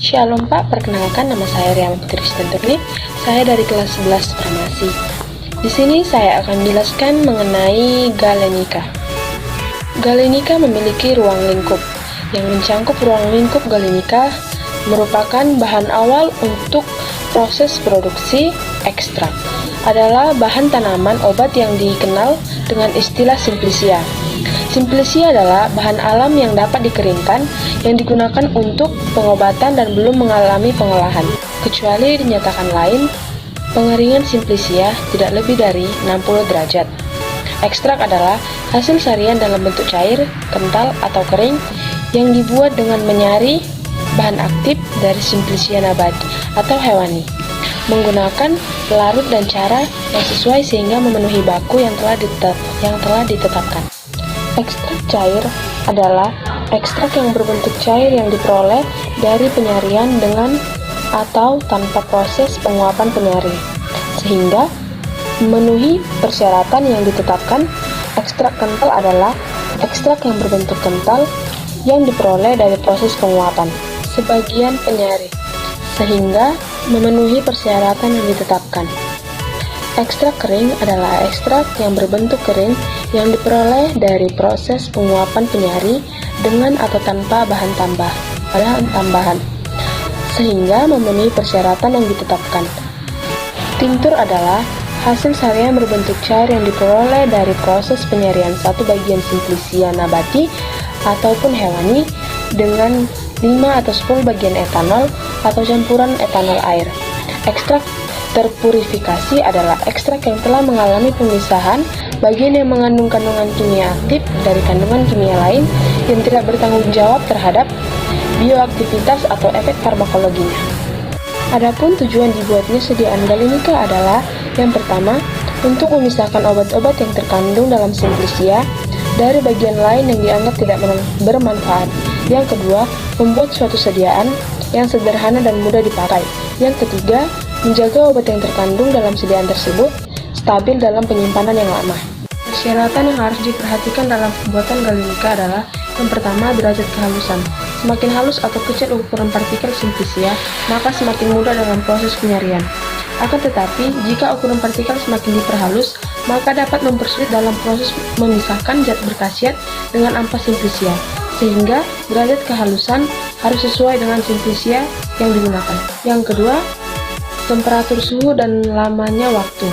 Shalom Pak, perkenalkan nama saya Riama Putri Stenturni. Saya dari kelas 11 Farmasi. Di sini saya akan menjelaskan mengenai galenika. Galenika memiliki ruang lingkup. Yang mencangkup ruang lingkup galenika merupakan bahan awal untuk proses produksi ekstrak. Adalah bahan tanaman obat yang dikenal dengan istilah simplicia. Simplicia adalah bahan alam yang dapat dikeringkan yang digunakan untuk pengobatan dan belum mengalami pengolahan. Kecuali dinyatakan lain, pengeringan simplicia tidak lebih dari 60 derajat. Ekstrak adalah hasil sarian dalam bentuk cair, kental, atau kering yang dibuat dengan menyari bahan aktif dari simplicia nabati atau hewani, menggunakan pelarut dan cara yang sesuai sehingga memenuhi baku yang telah ditetapkan. Ekstrak cair adalah ekstrak yang berbentuk cair yang diperoleh dari penyarian dengan atau tanpa proses penguapan penyari, sehingga memenuhi persyaratan yang ditetapkan. Ekstrak kental adalah ekstrak yang berbentuk kental yang diperoleh dari proses penguapan sebagian penyari, sehingga memenuhi persyaratan yang ditetapkan. Ekstrak kering adalah ekstrak yang berbentuk kering yang diperoleh dari proses penguapan penyari dengan atau tanpa bahan tambahan, sehingga memenuhi persyaratan yang ditetapkan. Tinktur adalah hasil sarian berbentuk cair yang diperoleh dari proses penyarian satu bagian simplicia nabati ataupun hewani dengan 5 atau 10 bagian etanol atau campuran etanol air. Ekstrak terpurifikasi adalah ekstrak yang telah mengalami pemisahan bagian yang mengandung kandungan kimia aktif dari kandungan kimia lain yang tidak bertanggung jawab terhadap bioaktivitas atau efek farmakologinya. Adapun tujuan dibuatnya sediaan galenika adalah yang pertama, untuk memisahkan obat-obat yang terkandung dalam simplicia dari bagian lain yang dianggap tidak bermanfaat. Yang kedua, membuat suatu sediaan yang sederhana dan mudah dipakai. Yang ketiga, menjaga obat yang terkandung dalam sediaan tersebut stabil dalam penyimpanan yang lama. Persyaratan yang harus diperhatikan dalam pembuatan galenika adalah yang pertama, derajat kehalusan. Semakin halus atau kecil ukuran partikel simplicia, maka semakin mudah dalam proses penyarian. Akan tetapi, jika ukuran partikel semakin diperhalus, maka dapat mempersulit dalam proses memisahkan zat berkhasiat dengan ampas simplicia, sehingga derajat kehalusan harus sesuai dengan simplicia yang digunakan. Yang kedua, temperatur suhu dan lamanya waktu.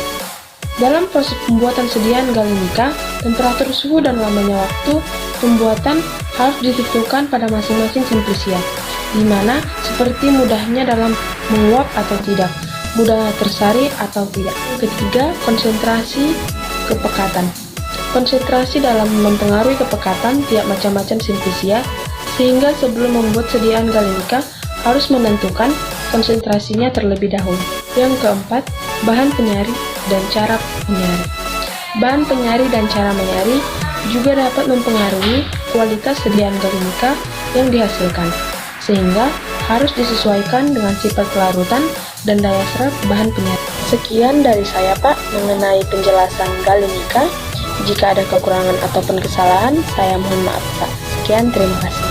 Dalam proses pembuatan sediaan galenika, temperatur suhu dan lamanya waktu pembuatan harus ditentukan pada masing-masing simplicia, di mana seperti mudahnya dalam menguap atau tidak, mudah tersari atau tidak. Ketiga, konsentrasi kepekatan. Konsentrasi dalam mempengaruhi kepekatan tiap macam-macam simplicia, sehingga sebelum membuat sediaan galenika harus menentukan konsentrasinya terlebih dahulu. Yang keempat, bahan penyari dan cara menyari. Bahan penyari dan cara menyari juga dapat mempengaruhi kualitas sediaan galenika yang dihasilkan, sehingga harus disesuaikan dengan sifat kelarutan dan daya serap bahan penyari. Sekian dari saya Pak mengenai penjelasan galenika. Jika ada kekurangan ataupun kesalahan, saya mohon maaf Pak. Sekian, terima kasih.